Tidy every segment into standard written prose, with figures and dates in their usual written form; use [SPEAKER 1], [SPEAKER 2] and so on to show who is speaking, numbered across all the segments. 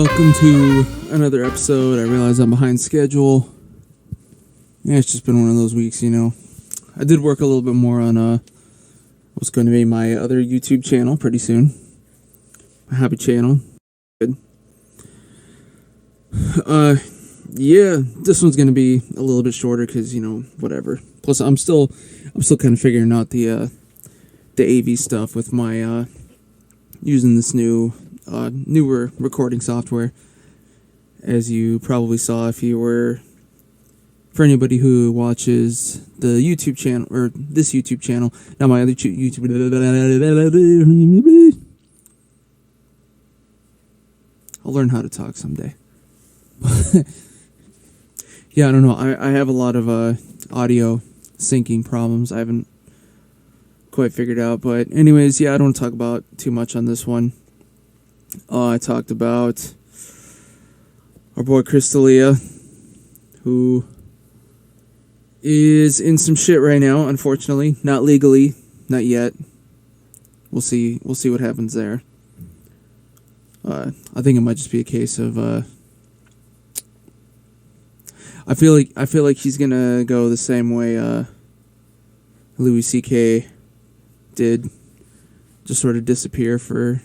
[SPEAKER 1] welcome to another episode. I realize I'm behind schedule. Yeah, it's just been one of those weeks, you know. I did work a little bit more on what's going to be my other YouTube channel pretty soon. My hobby channel. Good. Yeah, this one's going to be a little bit shorter because, you know, whatever. Plus, I'm still kind of figuring out the AV stuff with my using this newer recording software. As you probably saw if you were, for anybody who watches the YouTube channel, or this YouTube channel, not my other YouTube. I'll learn how to talk someday. Yeah, I don't know. I have a lot of audio syncing problems. I haven't quite figured out. But anyways, yeah, I don't want to talk about too much on this one. I talked about our boy Crystalia, who is in some shit right now, unfortunately. Not legally, not yet. We'll see what happens there. I think it might just be a case of I feel like he's gonna go the same way Louis C.K. did, just sort of disappear for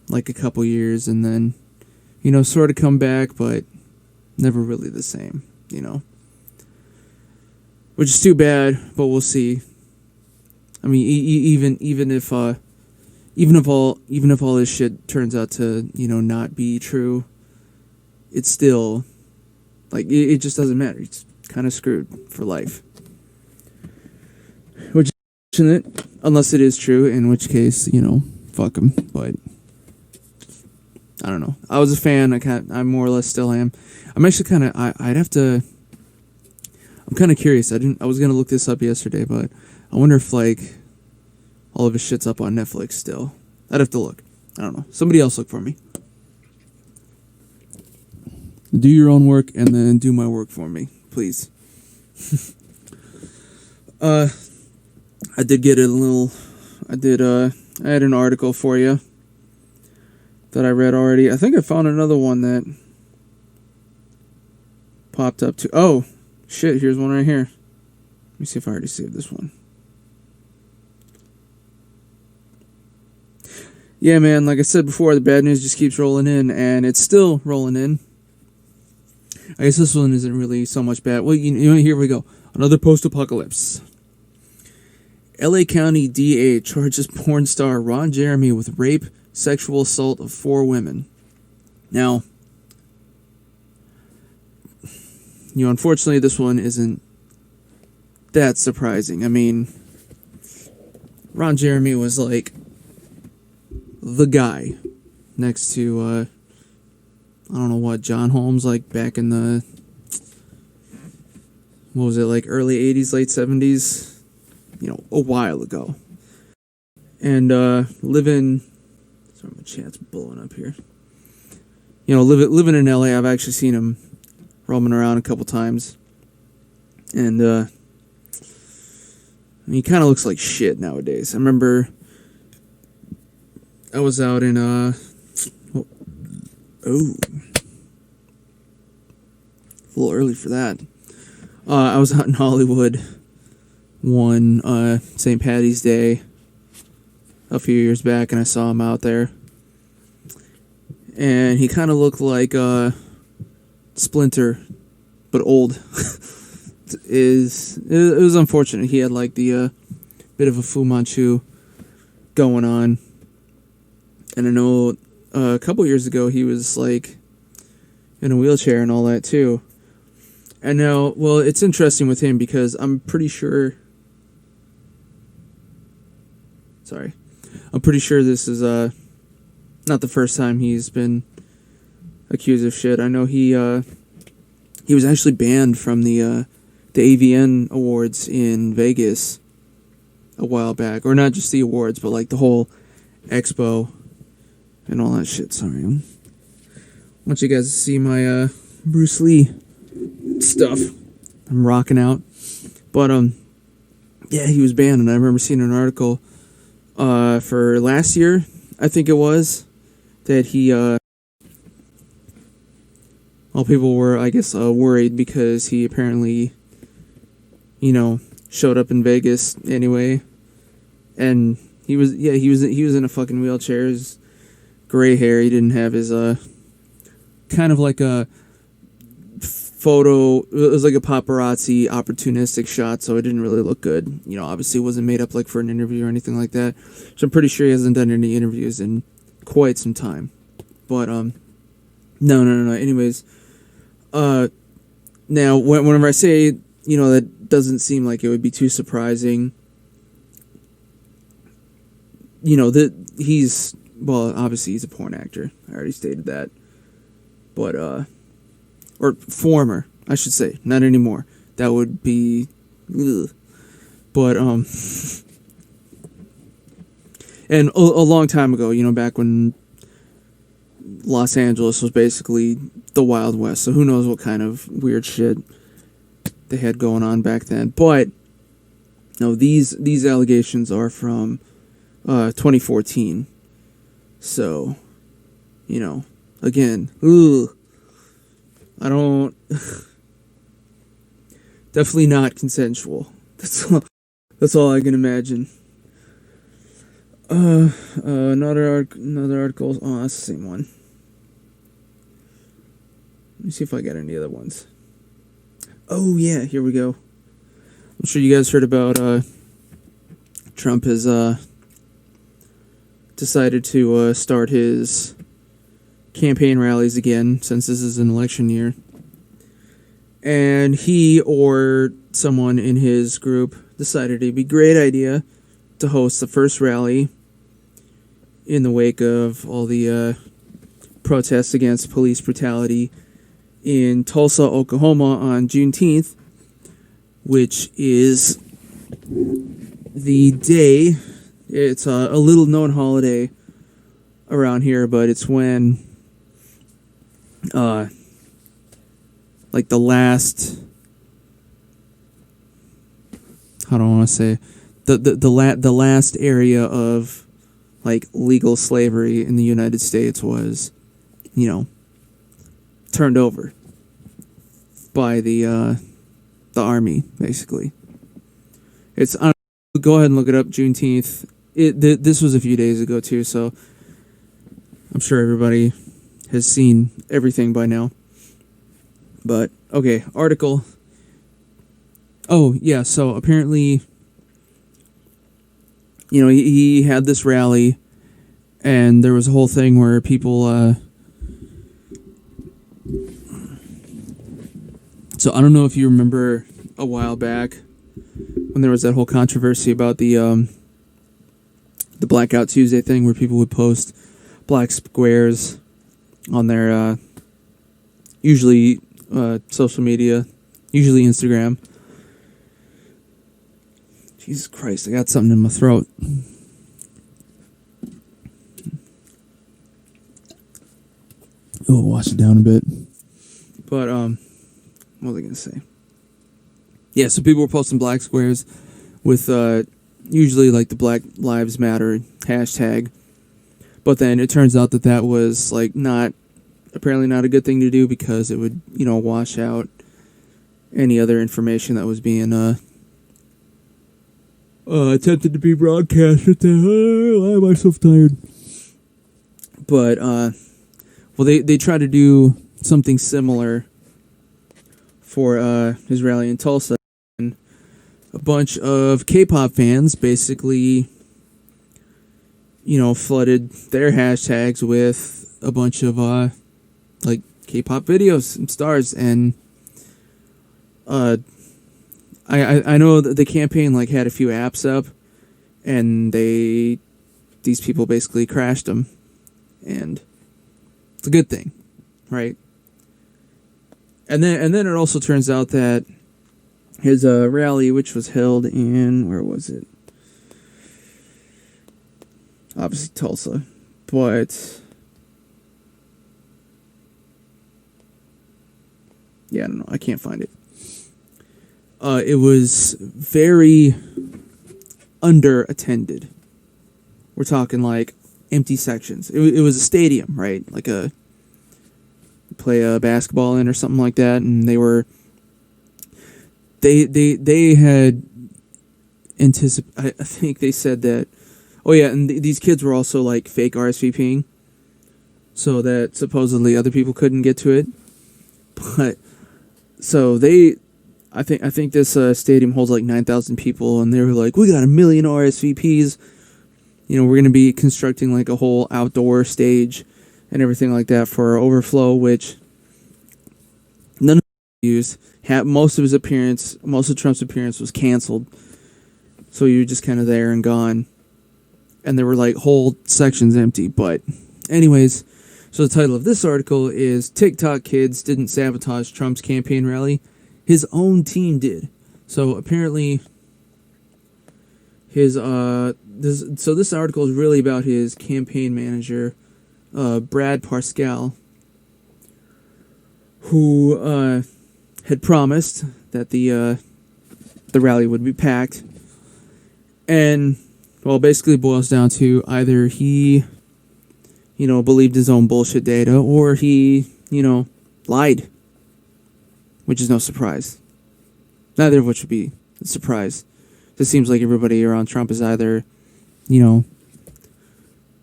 [SPEAKER 1] like a couple years and then, you know, sort of come back, but never really the same, you know. Which is too bad, but we'll see. I mean, even if all this shit turns out to, you know, not be true, it's still like it just doesn't matter. It's kind of screwed for life. Which isn't it? Unless it is true, in which case, you know, fuck him. But I don't know. I was a fan. I more or less still am. I'm actually kind of. I'm kind of curious. I was gonna look this up yesterday, but I wonder if like all of his shit's up on Netflix still. I'd have to look. I don't know. Somebody else look for me. Do your own work and then do my work for me, please. I did get a little. I had an article for you that I read already. I think I found another one that popped up too. Oh, shit, here's one right here. Let me see if I already saved this one. Yeah, man, like I said before, the bad news just keeps rolling in, and it's still rolling in. I guess this one isn't really so much bad. Well, you know, here we go. Another postapocalypse. LA County DA charges porn star Ronjeremy with rape, sexual assault of 4 women. Now, you know, unfortunately, this one isn't that surprising. I mean, Ronjeremy was like the guy next to I don't know what, John Holmes, like back in the, what was it, like early 80s, late 70s, you know, a while ago. And living, sorry, my chat's blowing up here. You know, living in LA, I've actually seen him roaming around a couple times. And I mean, he kind of looks like shit nowadays. I remember I was out in a little early for that. I was out in Hollywood one St. Patty's Day a few years back, and I saw him out there. And he kind of looked like Splinter, but old. It was unfortunate. He had like the bit of a Fu Manchu going on. And I know a couple years ago he was like in a wheelchair and all that too. And now, well, it's interesting with him because I'm pretty sure this is not the first time he's been accused of shit. I know he was actually banned from the AVN Awards in Vegas a while back, or not just the awards, but like the whole expo and all that shit. Sorry, I want you guys to see my Bruce Lee stuff. I'm rocking out, but yeah, he was banned, and I remember seeing an article for last year, I think it was, that he All people were, I guess, worried because he apparently, showed up in Vegas anyway, and he was in a fucking wheelchair. His gray hair. He didn't have his kind of like a photo. It was like a paparazzi opportunistic shot, so it didn't really look good. Obviously it wasn't made up like for an interview or anything like that. So I'm pretty sure he hasn't done any interviews in quite some time. But no. Anyways, now whenever I say that doesn't seem like it would be too surprising. That he's obviously he's a porn actor. I already stated that. But or former, I should say, not anymore. That would be, ugh. But and a long time ago, back when Los Angeles was basically the Wild West, so who knows what kind of weird shit they had going on back then. But no, these allegations are from 2014. So, again, ugh. I don't. Definitely not consensual. That's all I can imagine. Another article. Oh, that's the same one. Let me see if I got any other ones. Oh yeah, here we go. I'm sure you guys heard about Trump has decided to start his campaign rallies again, since this is an election year. And he or someone in his group decided it'd be a great idea to host the first rally in the wake of all the protests against police brutality in Tulsa, Oklahoma on Juneteenth, which is the day, it's a little known holiday around here, but it's when like the last, how do I want to say, the last area of like legal slavery in the United States was, turned over by the army, basically. It's, go ahead and look it up, Juneteenth. This was a few days ago too, so I'm sure everybody has seen everything by now. But, okay, article. Oh, yeah, so apparently, he had this rally, and there was a whole thing where people, so I don't know if you remember a while back when there was that whole controversy about the Blackout Tuesday thing where people would post black squares on their, usually social media, usually Instagram. Jesus Christ, I got something in my throat. Oh, wash it down a bit. But, what was I going to say? Yeah, so people were posting black squares with, usually, like, the Black Lives Matter hashtag. But then it turns out that was, like, apparently not a good thing to do because it would, wash out any other information that was being, attempted to be broadcast. Why am I so tired? But, well, they try to do something similar for his rally in Tulsa. And a bunch of K-pop fans basically, flooded their hashtags with a bunch of, like, K-pop videos and stars. And I know that the campaign, like, had a few apps up, and these people basically crashed them. And it's a good thing, right? And then it also turns out that his rally, which was held in, where was it? Obviously Tulsa, but yeah, I don't know. I can't find it. It was very under-attended. We're talking like empty sections. It was a stadium, right? Like a play basketball in or something like that, and they had I think they said that. Oh yeah, and these kids were also like fake RSVPing, so that supposedly other people couldn't get to it. But so I think this stadium holds like 9,000 people, and they were like, we got 1 million RSVPs. We're going to be constructing like a whole outdoor stage and everything like that for our overflow, which none of them used. Most of Trump's appearance was canceled. So you were just kind of there and gone. And there were like whole sections empty. But anyways, so the title of this article is TikTok Kids Didn't Sabotage Trump's Campaign Rally. His own team did. So apparently this article is really about his campaign manager, Brad Parscale, who had promised that the rally would be packed. And, well, basically boils down to either he, believed his own bullshit data, or he, lied. Which is no surprise. Neither of which would be a surprise. It seems like everybody around Trump is either,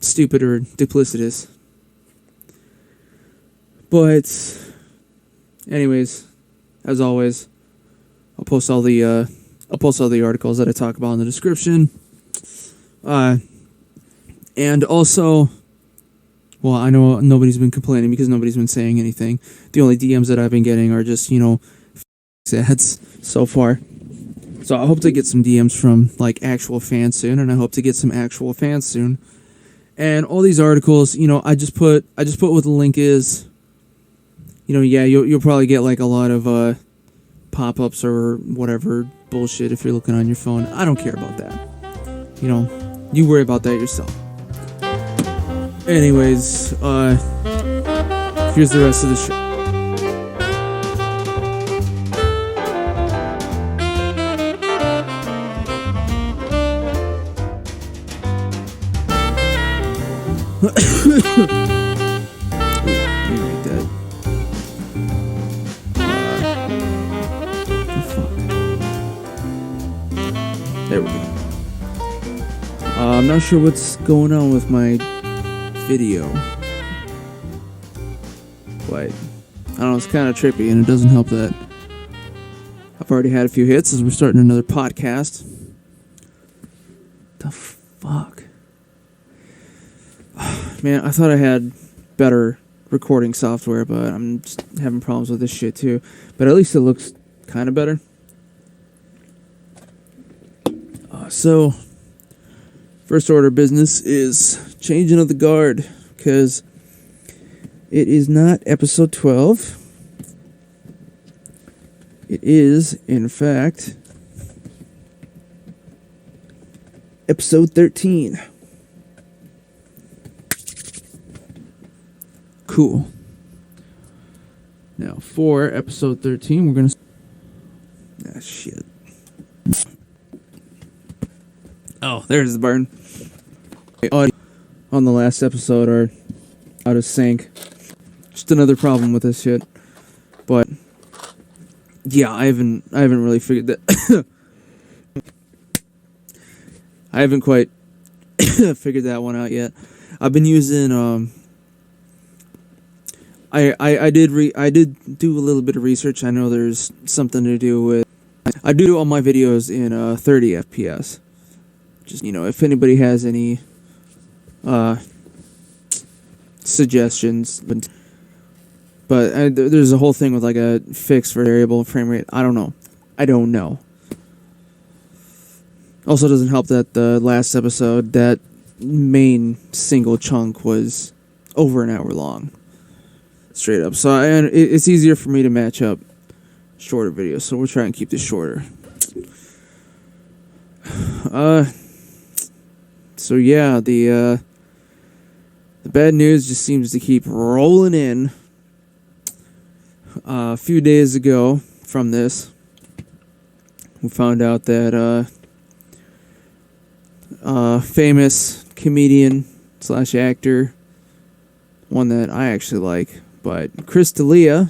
[SPEAKER 1] stupid or duplicitous. But, anyways, as always, I'll post all the articles that I talk about in the description. And also, well, I know nobody's been complaining because nobody's been saying anything. The only DMs that I've been getting are just, ads so far. So I hope to get some DMs from like actual fans soon, and I hope to get some actual fans soon. And all these articles, I just put what the link is. You'll probably get like a lot of pop-ups or whatever bullshit if you're looking on your phone. I don't care about that. You worry about that yourself. Anyways, here's the rest of the show. Let me read that. Fuck. There we go. I'm not sure what's going on with my video, but I don't know, it's kind of trippy, and it doesn't help that I've already had a few hits as we're starting another podcast. The fuck? Man, I thought I had better recording software, but I'm just having problems with this shit too. But at least it looks kind of better. So, first order of business is changing of the guard, because it is not episode 12. It is, in fact, episode 13. Cool. Now, for episode 13, we're gonna... Ah, shit. Oh, there's the burn. Audio on the last episode are out of sync. Just another problem with this shit. But yeah, I haven't really figured that. I haven't quite figured that one out yet. I've been using I did do a little bit of research. I know there's something to do with... I do all my videos in 30 FPS. Just, if anybody has any suggestions. But there's a whole thing with like a fixed variable frame rate. I don't know. Also doesn't help that the last episode, that main single chunk was over an hour long. Straight up. So it's easier for me to match up shorter videos. So we're trying to keep this shorter. So yeah, the bad news just seems to keep rolling in. A few days ago from this, we found out that famous comedian / actor, one that I actually like, But Chris D'Elia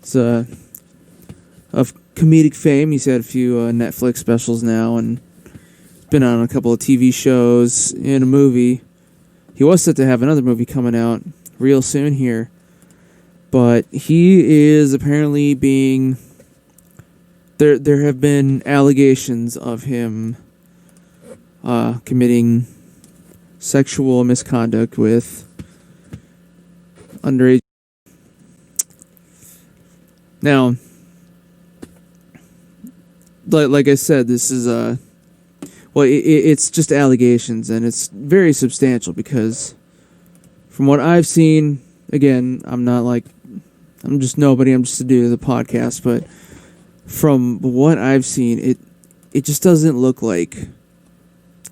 [SPEAKER 1] is of comedic fame. He's had a few Netflix specials now and been on a couple of TV shows and a movie. He was set to have another movie coming out real soon here. But he is apparently being... There have been allegations of him committing sexual misconduct with underage. Now, like I said, this is it's just allegations, and it's very substantial because from what I've seen, again, I'm just nobody, I'm just a dude of the podcast, but from what I've seen, it just doesn't look like,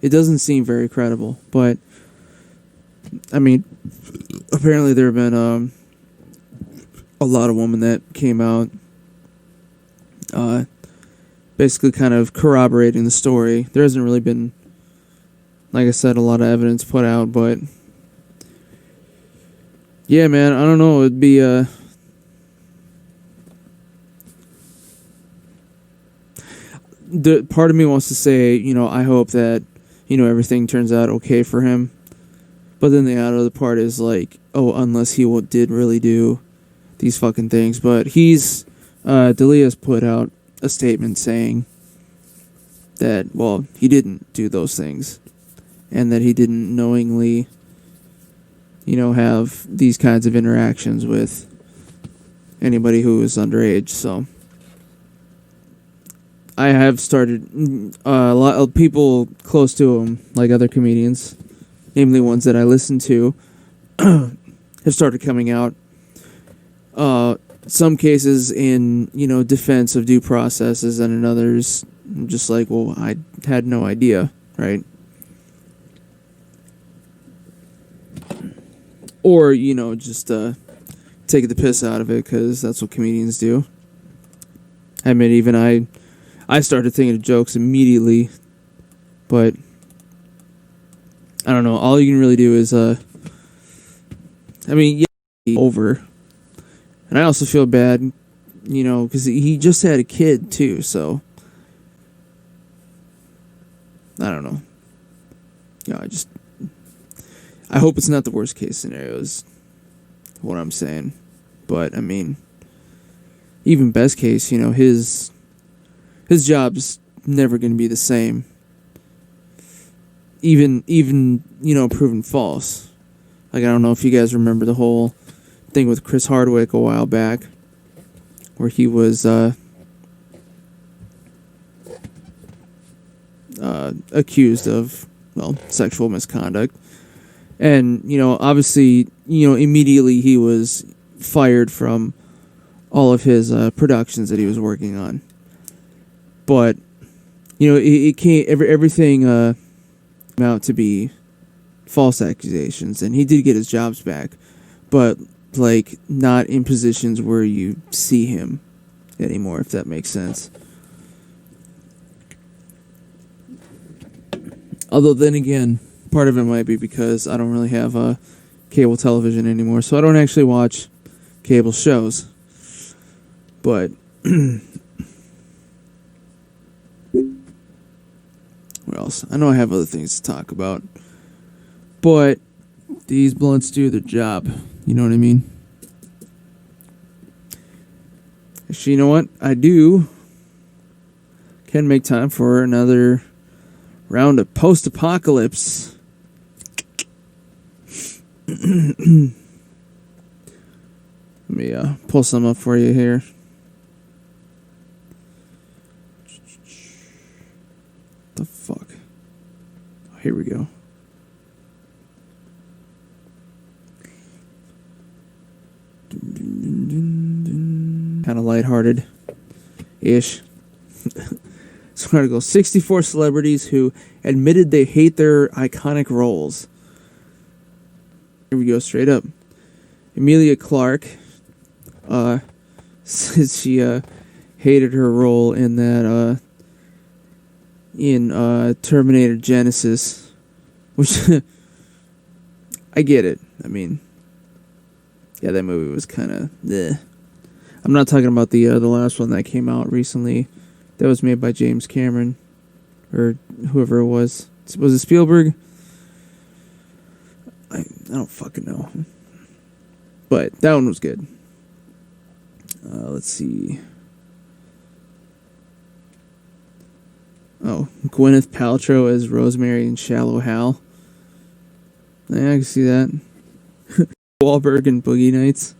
[SPEAKER 1] it doesn't seem very credible. But I mean, apparently there have been a lot of women that came out basically kind of corroborating the story. There hasn't really been, like I said, a lot of evidence put out, but yeah, man, I don't know, it'd be the part of me wants to say, I hope that, everything turns out okay for him. But then the other part is like, oh, unless he did really do these fucking things. But D'Elia's put out a statement saying that, well, he didn't do those things. And that he didn't knowingly, have these kinds of interactions with anybody who is underage. So I have started, a lot of people close to him, like other comedians, namely ones that I listen to, have started coming out. Some cases in, defense of due processes, and in others, just like, well, I had no idea, right? Or, just take the piss out of it, because that's what comedians do. I mean, even I started thinking of jokes immediately, but I don't know. All you can really do is, over. And I also feel bad, because he just had a kid too, so I don't know. I hope it's not the worst case scenario is what I'm saying. But, I mean, even best case, his job's never going to be the same. Even proven false. Like, I don't know if you guys remember the whole thing with Chris Hardwick a while back, where he was accused of, sexual misconduct. And, obviously, immediately he was fired from all of his productions that he was working on. But, it can't, everything came out to be false accusations, and he did get his jobs back, but, not in positions where you see him anymore, if that makes sense. Although, then again, part of it might be because I don't really have cable television anymore, so I don't actually watch cable shows. But what else? I know I have other things to talk about, but these blunts do their job. You know what I mean? Actually, you know what? I can make time for another round of post-apocalypse. Let me pull some up for you here. The fuck? Oh, here we go. Kind of lighthearted-ish. This article: 64 celebrities who admitted they hate their iconic roles. Here we go, straight up. Emilia Clarke says she hated her role in that in Terminator Genesis, which I get it. I mean, Yeah, that movie was kind of bleh. I'm not talking about the last one that came out recently. That was made by James Cameron or whoever it was. Was it Spielberg? I don't fucking know. But that one was good. Let's see. Oh, Gwyneth Paltrow as Rosemary in Shallow Hal. Yeah, I can see that. Wahlberg in Boogie Nights.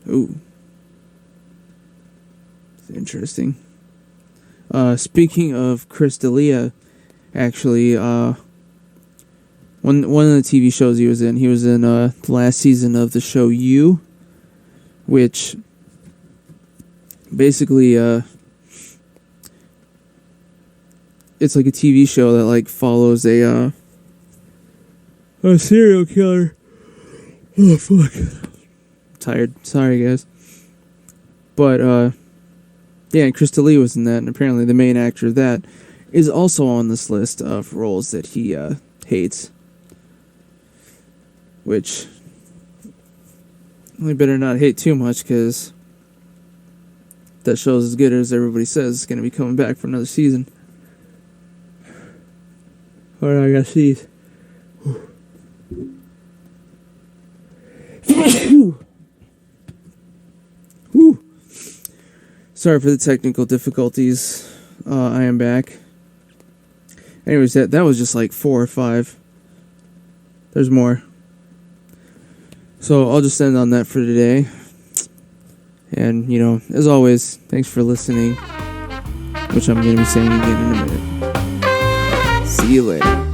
[SPEAKER 1] Ooh. It's interesting. Speaking of Chris D'Elia, actually, one of the TV shows he was in the last season of the show You, which basically it's like a TV show that like follows a serial killer. Oh fuck. Tired. Sorry guys. But yeah, and Chris D'Elia was in that, and apparently the main actor of that is also on this list of roles that he hates. Which we better not hate too much, because that show's as good as everybody says. It's going to be coming back for another season. Alright, I gotta sneeze. Whew. Sorry for the technical difficulties. I am back. Anyways, that was just like 4 or 5. There's more. So I'll just end on that for today. And, you know, as always, thanks for listening. Which I'm going to be saying again in a minute. See you later.